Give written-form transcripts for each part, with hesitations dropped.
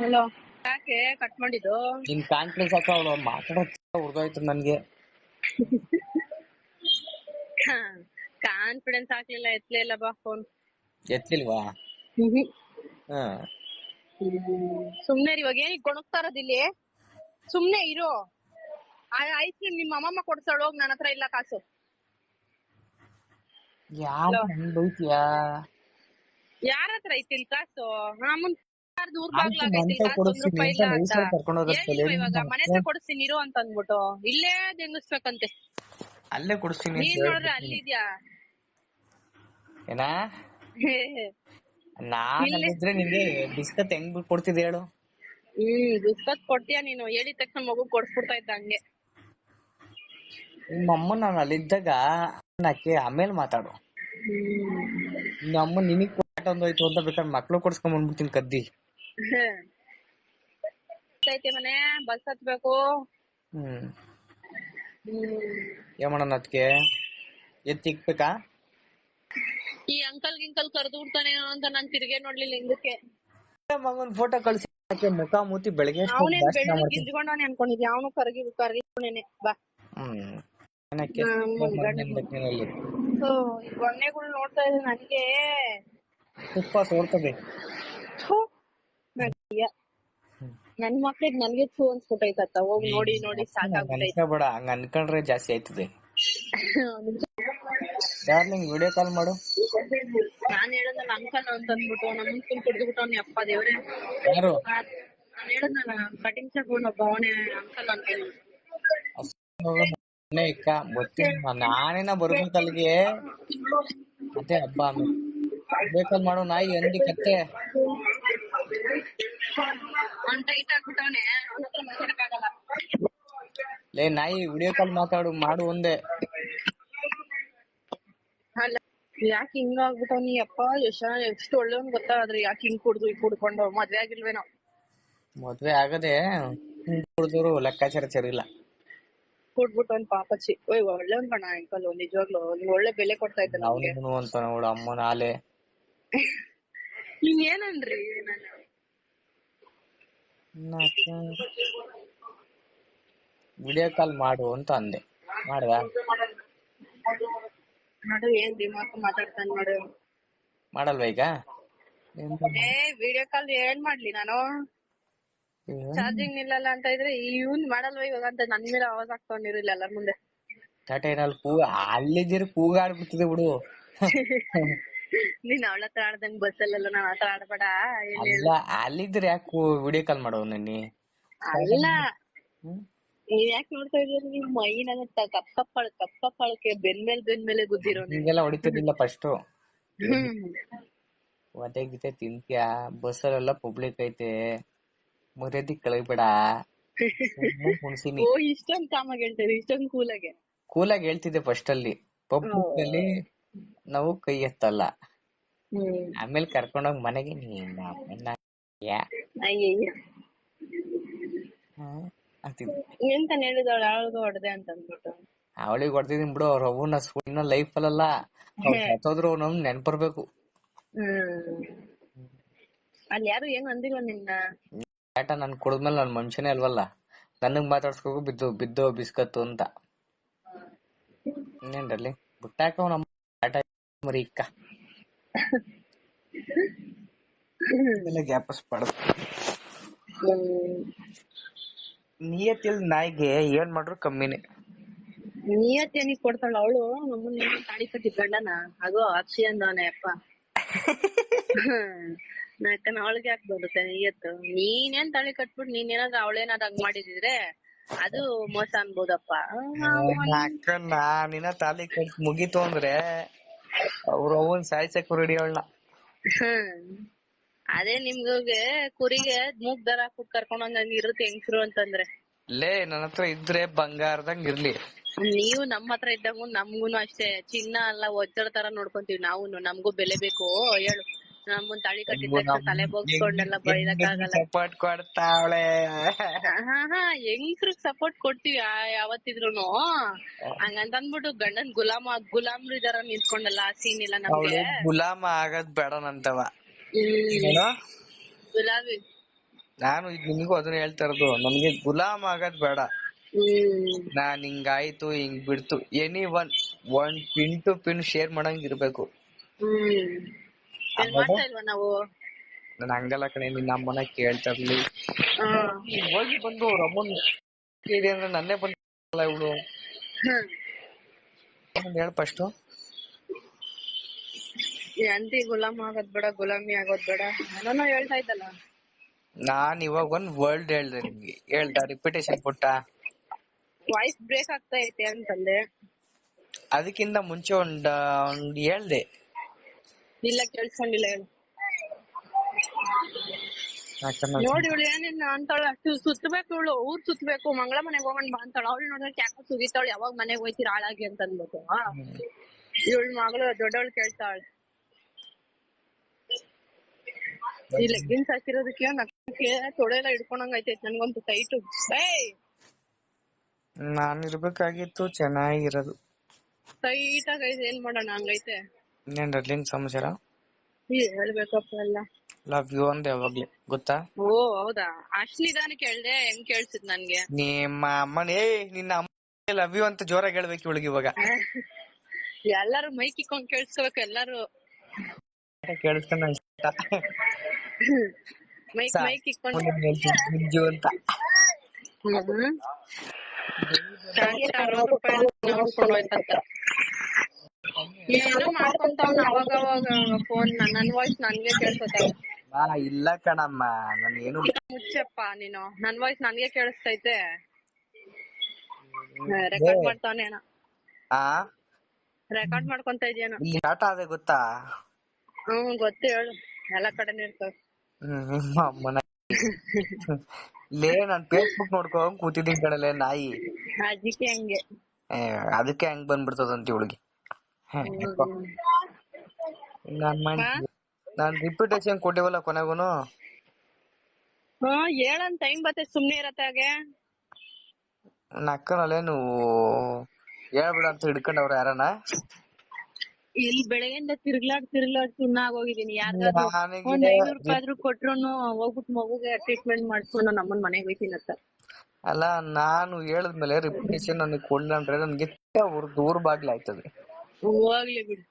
Hello, ಯಾಕೆ cut ಮಾಡಿದ್ದು? ನಿನ್ ಕಾನ್ಫಿಡೆನ್ಸ್ ಹಾಕ ಅವಳು ಮಾತಾಡೋ ಹುಡ್ಗೋಯ್ತು ನನ್ಗೆ. ಕಾನ್ಫಿಡೆನ್ಸ್ ಹಾಕ್ಲಿಲ್ಲ, ಎತ್ಲೇ ಇಲ್ಲ ಬಾ ಫೋನ್. ಎತ್ತಿಲ್ವಾ? ಹಾ, ಸುಮ್ನೆ ಇವಾಗ ಏನಿಗೆ ಕೊಣಗ್ತಾ ಇರೋದಿಲ್ಲಿ? ಸುಮ್ನೆ ಇರೋ. ಐಸ್ ಕ್ರೀಮ್ ನಿಮ್ಮ ಅಮ್ಮಮ್ಮ ಕೊಡ್ಸಾಳು, ಹೋಗ್, ನನ್ನ ಹತ್ರ ಇಲ್ಲ ಕಾಸು. ಯಾರು ನನ್ ಬೈತಿಯಾ? ಯಾರ ಹತ್ರ ಐತಿ ಇಲ್ಲಿ ಕಾಸು? ಅಮ್ಮನ್ ದೂರ್ ನಾನು ಬಾಗ್ಲಾಗೈತಿ, ಮನ್ಸ ಕಾಸು ಕೊಡಿಸ್ತೀನಿ ₹1 ಅಂತ ಇಲ್ಲ ಅಂತ ನೈಸಲ್ಲಿ ಕರ್ಕೊಂಡು ಹೇಳಿಲ್ವ? ಇವಾಗ ಮನೆ ಹತ್ರ ಹೋಗೋದು. ಕೊಡಿಸ್ತೀನಿ ಇರು ಅಂತ ಅಂದ್ಬಿಟ್ಟು ಇಲ್ಲೇ ಹೆಂಗಸ್ಬೇಕಂತೆ. ಅಲ್ಲೇ ಕೊಡಿಸ್ತೀನಿ ಅಂತ ನೀನ್ ನೋಡಿದ್ರೆ ಹೇಳ್ಬಿಡ್ತೀನಿ. ಅಲ್ಲಿದ್ಯಾ? ಏನಾ? ನಾನ್ ಇಲ್ಲೇ ಅಲ್ಲಿದ್ರೆ ನಿನ್ಗೆ ಬಿಸ್ಕತ್ ಹೆಂಗ್ ಕೊಡ್ತಿದ್ದೆ ಹೇಳು? ಬಿಸ್ಕತ್ ಕೊಡ್ತೀಯ ನೀನು? ಹೇಳಿದ ತಕ್ಷಣ ಮಗು ಕೊಡ್ಸ್ಬಿಡ್ತಾ ಇದ್ದ ಹಂಗೆ. ನಿಮ್ಮ ಅಮ್ಮ ನಾನು ಅಲ್ಲಿದ್ದಾಗ ಅನ್ನಕ್ಕೆ ಆಮೇಲೆ ಮಾತಾಡು. ನಿಮ್ಮ ಅಮ್ಮ ನಿನಗ್ ಕೊಟ್ಟೊಂದೋಯ್ತು ಅಂತ ಬೇಕಾದ್ರೆ ಮಕ್ಳು ಕೊಡ್ಸ್ಕೊಂಡ್ ಬಂದ್ಬಿಡ್ತೀನಿ ಕದ್ದಿ. ಐತೆ ಮನೆ, ಬಸ್ ಹತ್ಬೇಕು. ಏನ್ ಮಾಡೋಣ ಅದಕ್ಕೆ? ಎತ್ತಿಕ್ಬೇಕಾ? ಈ ಅಂಕಲ್ ಗಿಂಕಲ್ ಕರ್ದು ಬಿಡ್ತಾನೆ ಅಂತ ನಾನ್ ತಿರ್ಗೆ ನೋಡ್ಲಿಲ್ಲ ಹಿಂದಕ್ಕೆ. ಮಗನ್ ಫೋಟೋ ಕಳ್ಸಿ, ಮುಖ ಮೂತಿ ಬೆಳಗ್ಗೆ ಅವನೇನ್ ಭಾಷಣ ಬೆಳ್ಳು ಮಾಡ್ತೀನಿ. ಗಿಂಜ್ಕೊಂಡವನೇ ಅನ್ಕೊಂಡಿದ್ಯಾ? ಅವನು ಕರಗಿವನೇನೆ ಬಾ. ಈ ಗೊನ್ನೆಗಳು ನೋಡ್ತಾ ಇದ್ರೆ ನನಗೆ ತುಪ್ಪ ಸೋರ್ತದೆ. ನನ್ ಮಕ್ಳಿಗೆ ನನ್ಗೆ ಥೂ ಅನ್ಸ್ಬಿಟ್ಟೈತ. ಹೋಗಿ ನೋಡಿ ನೋಡಿ ಸಾಕಾಗ್ಬಿಟ್ಟೈತೆ. ಅನ್ಕೋಬೇಡ, ಹಂಗ ಅನ್ಕೊಂಡ್ರೆ ಜಾಸ್ತಿ ಆಯ್ತದೆ. ಡಾರ್ಲಿಂಗ್ ವಿಡಿಯೋ ಕಾಲ್ ಮಾಡು. ನಾನ್ ಹೇಳದ್ನಲ್ಲ ಅಂಕಲ್ ಅಂತ ಅಂದ್ಬಿಟ್ಟು ನಮ್ಮ ಫುಲ್ ಕುಡ್ದ್ಬಿಟ್ಟವ್ನಿ. ಅಪ್ಪ ದೇವ್ರೆ, ಯಾರು? ನಾನ್ ಹೇಳದ್ನಲ್ಲ ಕಟಿಂಗ್ ಶಾಪ್ ಒಬ್ಬ ಅವನೇ ಅಂಕಲ್ ಅಂತ ಹೇಳಿ. ನಾನೇನ ಬರ್ಬೇಕು ಅಲ್ಲಿಗೆ. ಅದೇ ಹಬ್ಬ ವಿಡಿಯೋ ಕಾಲ್ ಮಾಡು. ನಾಯಿ ಅಂದಿ ಕತ್ತೆ ಲೇ ನಾಯಿ, ವಿಡಿಯೋ ಕಾಲ್ ಮಾಡು ಒಂದೇ. ಯಾಕೆ ಹಿಂಗ ಆಗ್ಬಿಟ್ಟವ್ನಿ? ಅಪ್ಪ ಎಷ್ಟು ಒಳ್ಳೆವನ್ ಗೊತ್ತಾ? ಆದ್ರೆ ಯಾಕೆ ಹಿಂಗ್ ಕುಡ್ಕೊಂಡು ಮದ್ವೆ ಆಗಿಲ್ವೇನೋ? ಮದ್ವೆ ಆಗದೆ ಕುಡ್ದವ್ರು ಲೆಕ್ಕಾಚಾರ ಸರಿ ಇಲ್ಲ. ಕುಡ್ಬಿಟ್ಟವನ್ ಪಾಪಚ್ಚಿ. ಒಳ್ಳೆವನ್ ಕಣ ಅಂಕಲ್, ನಿಜವಾಗ್ಲು ಒಳ್ಳೆ ಬೆಲೆ ಕೊಡ್ತಾ ಇದ್ದ ನಮ್ಗೆ. ಅವನು ಅಂತ ನೋಡು ಅಮ್ಮನ ಆಲೆ. ನೀವ್ ಏನನ್ರಿ? ವಿಡಿಯೋ ಕಾಲ್ ಮಾಡು ಅಂತ ಅಂದೆ, ಮಾಡ್ದ? ನೋಡು ಏನ್ ದಿಮಾಕು ಮಾತಾಡ್ತಾನೆ ನೋಡು. ಮಾಡಲ್ವಾ ಈಗ? ವಿಡಿಯೋ ಕಾಲ್ ಏನ್ ಮಾಡ್ಲಿ ನಾನು? ಚಾರ್ಜಿಂಗ್ ನಿಲ್ಲಲ್ಲ ಅಂತ ಇದ್ರೆ ಇವ್ನ್ ಮಾಡಲ್ವಾ ಇವಾಗ ಅಂತ ನನ್ ಮೇಲೆ ಆವಾಜ್ ಹಾಕ್ತಕೊಂಡಿರಿಲ್ಲ ಎಲ್ಲರ ಮುಂದೆ. ಟಾಟೇನಲ್ಲಿ ಅಲ್ಲಿದ್ದೀರಿ ಕೂಗಾಡ್ಬಿಡ್ತಿದೆ ಬಿಡು. ನೀನ್ ಅವಳ ಹತ್ರ ಆಡ್ದಂಗ್ ಬಸ್ಸಲ್ಲೆಲ್ಲ ನಾನ್ ಹತ್ರ ಆಡ್ಬೇಡ. ಅಲ್ಲ, ಅಲ್ಲಿದ್ರೆ ಯಾಕೆ ವಿಡಿಯೋ ಕಾಲ್ ಮಾಡೋ ನನ್ನಿ? ಅಲ್ಲ, ನೀವ್ ಯಾಕೆ ನೋಡ್ತಾ ಇದೀರಿ? ನಿಮ್ ಮೈನಾಗ ಕಪ್ಪಳಕ್ಕೆ ಬೆನ್ಮೇಲೆ ಗುದ್ದಿರೋ ಹಿಂಗೆಲ್ಲ ಹೊಡಿತಿರ್ಲಿಲ್ಲ ಫಸ್ಟ್. ಒದೆ ಗಿತೆ ತಿಂತ್ಯಾ? ಬಸ್ಸಲ್ಲೆಲ್ಲ ಪಬ್ಲಿಕ್ ಐತೆ, ಮರ್ಯಾದಿ ಕಳಿಬೇಡ. ಓ, ಇಷ್ಟೊಂದ್ ಕಾಮಾಗಿ ಹೇಳ್ತಾರೆ, ಇಷ್ಟೊಂದ್ ಕೂಲಾಗಿ ಹೇಳ್ತಿದ್ದೆ ಫಸ್ಟ್ ಅಲ್ಲಿ. ಪಬ್ಲಿಕ್ ಅಲ್ಲಿ ನಾವು ಕೈ ಎತ್ತಲ್ಲ. ಆಮೇಲೆ ಕರ್ಕೊಂಡೋಗ್ ಮನೆಗೆ ಎಂತ ಹೇಳಿದವಳು ಅವಳಿಗೆ ಹೊಡೆದೆ ಅಂತ ಅಂದ್ಬಿಟ್ಟು. ಅವಳಿಗೆ ಹೊಡೆದಿದ್ದೀನಿ ಬಿಡು. ಅವ್ರ ಅವನ ಇನ್ನ ಲೈಫ್ ಅಲ್ಲ, ಸತ್ತೋದ್ರು ನಮ್ ನೆನ್ಪರ್ಬೇಕು. ಅಲ್ಲಿ ಯಾರು ಏನು ಅಂದಿಲ್ವ ನಿನ್ನ? ನನ್ ಕುಡಿದ್ಮೇಲೆ ನನ್ ಮನುಷ್ಯನೇ ಅಲ್ವಲ್ಲ, ನನಗ್ ಮಾತಾಡ್ಸ್ಕೋಕು ಬಿದ್ದು ಬಿಸ್ಕತ್ತು ಅಂತ. ಇನ್ನೇನ್ರಲ್ಲಿ ಬಿಟ್ಟಾಕ ನಮ್ಮ ಮರಿ ಇಕ್ಕ ಗ್ಯಾಪಸ್ ಪಡ. ನಿಯತ್ತಿಲ್ ನಾಯಿಗೆ ಏನ್ ಮಾಡ್ರು ಕಮ್ಮಿನೇ. ನಿಯತ್ತೇನಿಗೆ ಕೊಡ್ತಾಳ ಅವಳು? ನಮ್ಮನ್ನ ತಾಳಿ ಕಟ್ಟಿದ್ ಗಂಡನ ಆಗೋ ಅಕ್ಷಿ ಅಂದವನೇ ಅಪ್ಪ. ಅವಳಿಗೆ ಯಾಕೆ ಬರುತ್ತೆ ನಿಯತ್ತು? ನೀನೇನ್ ತಾಳಿ ಕಟ್ಬಿಟ್ಟು ನೀನೇನಾದ್ರು ಅವಳೇನಾದ್ರು ಹಂಗ್ ಮಾಡಿದಿದ್ರೆ ಅದು ಮೋಸ ಅನ್ಬೋದಪ್ಪ. ಅಕ್ಕ ನಾನಿನ ತಾಲಿ ಕಟ್ ಮುಗೀತು ಅಂದ್ರೆ ಅವ್ರ ಅವನ್ ಸಾಯ್ಸಕ್ ರೆಡಿ ಅವಳನ್ನ. ಅದೇ ನಿಮ್ಗೆ ಕುರಿಗೆ ಮೂಗ್ ದರ ಹಾಕ್ಬಿಟ್ಟು ಕರ್ಕೊಂಡ್ ಇರುತ್ತೆ ಹೆಂಗ್ಸ್ರು ಅಂತಂದ್ರೆ. ಲೇ ನನ್ನ ಹತ್ರ ಇದ್ರೆ ಬಂಗಾರದಂಗ್ ಇರ್ಲಿ. ನೀವು ನಮ್ಮ ಹತ್ರ ಇದ್ದಂಗು ನಮ್ಗೂನು ಅಷ್ಟೇ ಚಿನ್ನ ಅಲ್ಲ, ವಜ್ರ ತರ ನೋಡ್ಕೊಂತೀವಿ ನಾವುನು. ನಮ್ಗೂ ಬೆಲೆ ಬೇಕು ಹೇಳು. ನಮ್ಮನ್ ತಾಳಿ ಕಟ್ಟಿದ ತಕ್ಷಣ ತಲೆ ಬೋಗ್ಸ್ಕೊಂಡೆಲ್ಲ ಬೈದಕ್ಕಾಗಲ್ಲ. ಸಪೋರ್ಟ್ ಕೊಡ್ತಾವಳೆ. ಹೆಂಗ್ಸ್ರಿಗ್ ಸಪೋರ್ಟ್ ಕೊಡ್ತೀವಿ ಯಾವತ್ತಿದ್ರುನು. ಹಂಗಂತ ಅಂದ್ಬಿಟ್ಟು ಗಂಡನ್ ಗುಲಾಮ್ರು ಇದಾರ ನಿಂತ್ಕೊಂಡಲ್ಲ, ಆ ಸೀನ್ ಇಲ್ಲ ನಮ್ಗೆ. ಗುಲಾಮ ಆಗದ್ ಬೇಡ ನಂತವ. ಗುಲಾಬಿ ನಾನು ಈಗ ನಿನಗೂ ಅದನ್ನ ಹೇಳ್ತಾ ಇರೋದು, ನಮ್ಗೆ ಗುಲಾಮ್ ಆಗೋದ್ ಬೇಡ. ನಾನ್ ಹಿಂಗಾಯ್ತು ಹಿಂಗ್ ಬಿಡ್ತು any one pin to pin share ಮಾಡಂಗ್ ಇರ್ಬೇಕು. ಮಾಡ್ತಾ ಇಲ್ವಾ ನಾವು? ನಾನು ಹಂಗಲ್ಲ ಕಣೆ, ನಿನ್ನ ಅಮ್ಮನ ಕೇಳ್ತಾ ಇರ್ಲಿ. ಹೋಗಿ ಬಂದು ಅವ್ರ ಅಮ್ಮನ್ ಇದೆ ಅಂದ್ರೆ ನನ್ನೇ ಬಂದಲ್ಲ ಇವಳು. ಹೇಳ ಫಸ್ಟ್. ಅಂತಿ ಗುಲಾಮ್ ಆಗೋದ್ ಬೇಡ, ಗುಲಾಮಿ ಆಗೋದ್ ಬೇಡ ಏನೋ ಹೇಳ್ತಾ ಇದ್ದಲ್ಲ. ನಾನ್ ಇವಾಗ ಒಂದ್ ವರ್ಲ್ಡ್ ಹೇಳ್ದೆ ನಿಮ್ಗೆ, ರಿಪಿಟೇಷನ್ ಕೊಟ್ಟ. ವಾಯ್ಸ್ ಬ್ರೇಕ್ ಆಗ್ತಾ ಐತೆ ಅಂತಂದೆ. ಅದಕ್ಕಿಂತ ಮುಂಚೆ ಒಂದ್ ಹೇಳ್ದೆ. ಇಲ್ಲ ಕೇಳಿಸ್ಕೊಂಡಿಲ್ಲ ಹೇಳು. ನೋಡಿ ಇವಳು ಏನಿಲ್ಲ ಅಂತಾಳ, ಅಷ್ಟು ಸುತ್ತಬೇಕು ಇವಳು, ಊರ್ ಸುತ್ತಬೇಕು, ಮಂಗಳ ಮನೆಗ್ ಹೋಗೋಣ ಬಾ ಅಂತಾಳ. ಅವಳು ನೋಡಿದ್ರೆ ಯಾಕೋ ಸುಗಿತಾಳ, ಯಾವಾಗ ಮನೆಗ್ ಹೋಯ್ತೀರ ಹಾಳಾಗಿ ಅಂತ ಅನ್ಬೇಕು. ಇವಳ ಮಗಳು ದೊಡ್ಡವಳು ಕೇಳ್ತಾಳೆ. ಈ ಲೆಗ್ಗಿನ್ಸ್ ಹಾಕಿರೋದಕ್ಕೆ ನಕ್ಕೆ ತೊಡೆ ಎಲ್ಲ ಹಿಡ್ಕೊಂಡಂಗ ಐತೈತೆ ನನ್ಗಂತೂ ಟೈಟು. ನಾನ್ ಇರ್ಬೇಕಾಗಿತ್ತು ಚೆನ್ನಾಗಿರೋದು. ಟೈಟ್ ಆಗೈತೆ, ಏನ್ ಮಾಡೋಣ ಹಂಗೈತೆ. ಇನ್ನೇನ್ ರಡ್ಲಿಂಗ್ ಸಮಾಚಾರ? ಹೇಳ್ಬೇಕಪ್ಪ ಎಲ್ಲ. ಲವ್ ಯು ಅಂದೆ ಯಾವಾಗ್ಲೇ ಗೊತ್ತಾ? ಓ ಹೌದಾ, ಅಷ್ಟ್ ನಿಧಾನಕ್ಕೆ ಹೇಳ್ದೆ, ಹೆಂಗ್ ಕೇಳ್ಸಿದ್ ನನ್ಗೆ? ನಿಮ್ಮ ಅಮ್ಮನೇ ನಿನ್ನ ಅಮ್ಮ ಲವ್ ಯು ಅಂತ ಜೋರಾಗಿ ಹೇಳ್ಬೇಕು ಇವಳಿಗೆ ಇವಾಗ. ಎಲ್ಲಾರು ಮೈಕ್ ಇಕ್ಕೊಂಡ್ ಕೇಳಿಸ್ಕೋಬೇಕು ಎಲ್ಲಾರು. ಕೇಳಿಸ್ಕೊಂಡ ಮೈಕ್ ಇಕ್ಕೊಂಡು ಅಂತ. ಟಾರ್ಗೆಟ್ 60 ರೂಪಾಯಿ ನೋಡ್ಕೊಂಡು ಹೋಯ್ತಂತ. ಏನೋ ಮಾಡ್ಕೊಂತಾವ್ ಅವಾಗ ಅವಾಗ ಫೋನ್. ನನ್ ವಾಯ್ಸ್ ನನ್ಗೆ ಕೇಳ್ಸತಾವ. ಇಲ್ಲ ಕಣಮ್ಮ, ನಾನು ಏನು ಮುಚ್ಚಪ್ಪ ನೀನು, ನನ್ ವಾಯ್ಸ್ ನನ್ಗೆ ಕೇಳಿಸ್ತೈತೆ. ರೆಕಾರ್ಡ್ ಮಾಡ್ತಾವನೇನ, ರೆಕಾರ್ಡ್ ಮಾಡ್ಕೊಂತ ಇದೆಯೇನೋ. ಟಾಟಾ ಅದೇ ಗೊತ್ತಾ? ಗೊತ್ತು, ಹೇಳು. ಎಲ್ಲ ಕಡೆನೂ ಇರ್ತಾವ. ಲೇ ನಾನ್ ಫೇಸ್ಬುಕ್ ನೋಡ್ಕೊಂಡ್ ಕೂತಿದ್ದೀನಿ ಕಣಲೆ ನಾಯಿ. ಅದಕ್ಕೆ ಹಂಗೆ, ಅದಕ್ಕೆ ಹಂಗ್ ಬಂದ್ಬಿಡ್ತದಂತ ಇವಳಿಗೆ. ನಾನ್ ರಿಪಿಟೇಷನ್ ಕೊಟ್ಟಿವಲ್ಲ ಕೊನೆಗೂನು. ಹೇಳನ್ ಟೈಮ್ ಬತ್ತೆ, ಸುಮ್ನೆ ಇರತ್ತಾಗೆ. ನಕ್ಕನಲ್ಲೇ ನೀವು ಹೇಳ್ಬಿಡ ಅಂತ ಹಿಡ್ಕೊಂಡವ್ರ ಯಾರನ. ಇಲ್ಲಿ ಬೆಳಗ್ಗೆಯಿಂದ ತಿರ್ಗ್ಲಾಡ್ ಸುಣ್ಣ ಆಗೋಗಿದೀನಿ. ಯಾರಿಗಾದ್ರು ಒಂದ್ 500 ರೂಪಾಯಿ ಆದ್ರೂ ಕೊಟ್ರು ಹೋಗ್ಬಿಟ್ಟು ಮಗುಗೆ ಟ್ರೀಟ್ಮೆಂಟ್ ಮಾಡ್ಸ್ಕೊಂಡು ನಮ್ಮನ್ ಮನೆಗ್ ಹೋಯ್ತೀನತ್ತ. ಅಲ್ಲ, ನಾನು ಹೇಳದ್ಮೇಲೆ ರಿಪಿಟೇಷನ್ ನನಗೆ ಕೊಡ್ಲ ಅಂದ್ರೆ ನನ್ಗೆ ದೂರ ಬಾಗ್ಲಿ ಆಯ್ತದೆ. ಹೋಗ್ಲಿ ಬಿಡು,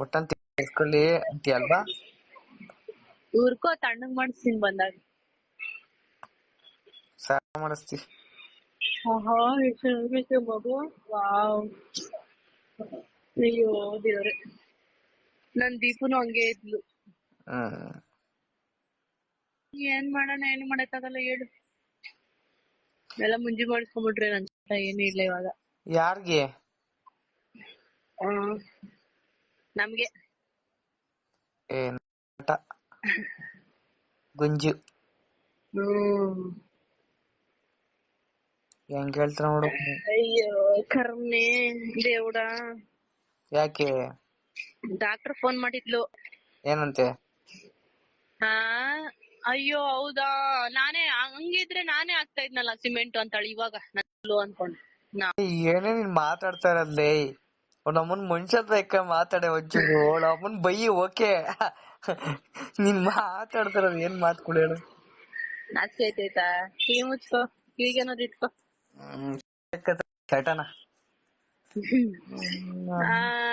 ಒಟ್ಟಂತ ಇಸ್ಕೊಳ್ಳಿ ಅಂತ ಅಲ್ವಾ. ಊರ್ಕೋ ತಣ್ಣಗ್ ಮಾಡಿಸ್ತೀನಿ ಬಂದಾಗ. ಸಾರ ಮಾಡಿಸ್ತಿ. ಮಗು ವಾವ್. ಅಯ್ಯೋ ದೇವ್ರೆ, ನನ್ ದೀಪುನು ಹಂಗೆ ಇದ್ಲು. ಏನ್ ಮಾಡೋಣ, ಏನು ಮಾಡಕ್ಕಾಗಲ್ಲ ಹೇಳು. ಎಲ್ಲ ಮುಂಜಿ ಮಾಡಿಸ್ಕೊಂಡ್ಬಿಟ್ರೆ ನನ್ ಏನು ಇಲ್ಲ ಇವಾಗ. ಯಾರ್ಗೆ? ನಮ್ಗೆ. ಗುಂಜು ಹೆಂಗ್ ಹೇಳ್ತಾರ ನೋಡು. ಅಯ್ಯೋ ಕರ್ಮೆ ದೇವ್ಡ. ಯಾಕೆ? ಡಾಕ್ಟರ್ ಫೋನ್ ಮಾಡಿದ್ಲು. ಏನಂತೆ? ಅಯ್ಯೋ ಹೌದಾ, ಹಂಗಿದ್ರೆ ನಾನೇ ಆಗ್ತಾ ಇದ್ನಲ್ಲ ಸಿಮೆಂಟ್ ಅಂತಾಳೆ ಇವಾಗ ನಲ್ಲು ಅನ್ಕೊಂಡು. ಏನೇ ನೀನ್ ಮಾತಾಡ್ತಾ ಇರದ್ಲೇ, ನಮ್ಮನ್ ಮನುಷ್ಯ ಬೇಕ ಮಾತಾಡೆ ಒಂಚೂರು. ನಮ್ಮನ್ ಬೈಯಿ ಓಕೆ, ನೀನ್ ಮಾತಾಡ್ತಾರ ಏನ್ ಮಾತ್ಕೊಳು ಹೇಳು. ನಾಚಿಕೆ ಐತೈತಾ? ಕಿವಿ ಮುಚ್ಕೋ, ಕಿವಿಗೇನಾದ್ರು ಇಟ್ಕೋ. ಚಟನ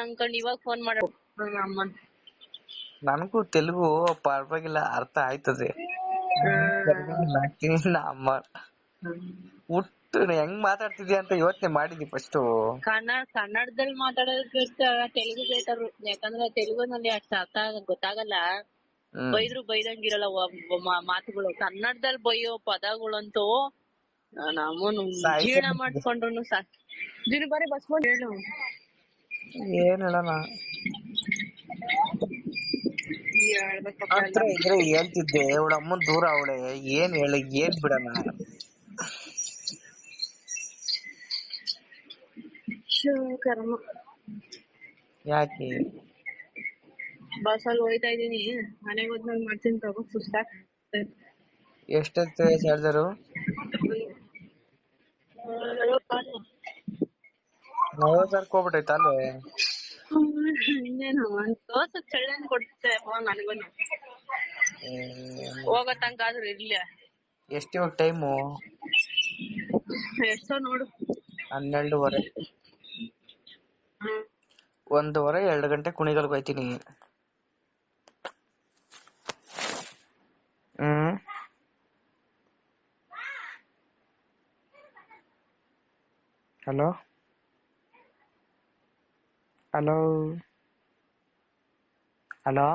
ಅನ್ಕೊಂಡ್ ಇವಾಗ ಫೋನ್ ಮಾಡ ಅಮ್ಮನ್. ನನಗೂ ತೆಲುಗು ಪರವಾಗಿಲ್ಲ, ಅರ್ಥ ಆಯ್ತದೆ. ಅಮ್ಮ ಹುಟ್ಟು ಹೆಂಗ್ ಮಾತಾಡ್ತಿದ್ಯಾ ಅಂತ ಯೋಚನೆ ಮಾಡಿದ್ವಿ ಫಸ್ಟ್. ಕನ್ನಡದಲ್ಲಿ ಮಾತಾಡೋದಕ್ಕಿಂತ ತೆಲುಗು ಬೇಟರು. ಯಾಕಂದ್ರೆ ತೆಲುಗುನಲ್ಲಿ ಅಷ್ಟು ಅರ್ಥ ಗೊತ್ತಾಗಲ್ಲ. ಬೈದ್ರು ಬೈದಂಗಿರಲ್ಲ ಮಾತುಗಳು. ಕನ್ನಡದಲ್ಲಿ ಬೈಯೋ ಪದಗಳಂತೂ ನಮ್ಮನು ಜೀರ್ಣ ಮಾಡ್ಕೊಂಡ್ರು ಸಾಕು. ದಿನ ಬಾರಿ ಬಸ್ಕೊಂಡು ಹೇಳು. ಏನ್ ಹೇಳೋಣ, ಹತ್ರ ಇದ್ರೆ ಹೇಳ್ತಿದ್ದೆ. ಅವಳ ಅಮ್ಮನ್ ದೂರ ಅವಳೆ, ಏನ್ ಹೇಳ ಏನ್ ಬಿಡಣ. ಕರ್ಮ. ಯಾಕೆ? ಬಸ್ಸಲ್ಲಿ ಹೋಯ್ತಾ ಇದೀನಿ, ಮನೆಗೆ ಹೋದ್ಮೇಲೆ ಮಾಡ್ತೀನಿ ತಗೋ. ಸುಸ್ತಾಗ್ತದೆ. ಎಷ್ಟೊತ್ತು ಚಾರ್ಜರು? 40,000 ಹೋಗ್ಬಿಟ್ಟೈತ ಅಲ್ಲೇ. ಇನ್ನೇನು ದೋಸೆ ಚಳ್ಳನ್ ಕೊಡ್ತೆ ನನಗೂ. ಹೋಗೋ ತನಕ ಆದ್ರೂ ಇರ್ಲಿ. ಎಷ್ಟು ಇವಾಗ ಟೈಮು? ಎಷ್ಟೋ ನೋಡು. 12:30. 1:30 2 ಗಂಟೆ ಕುಣಿಗಲ್ಗೆ ಹೋಯ್ತೀನಿ. Hello hello hello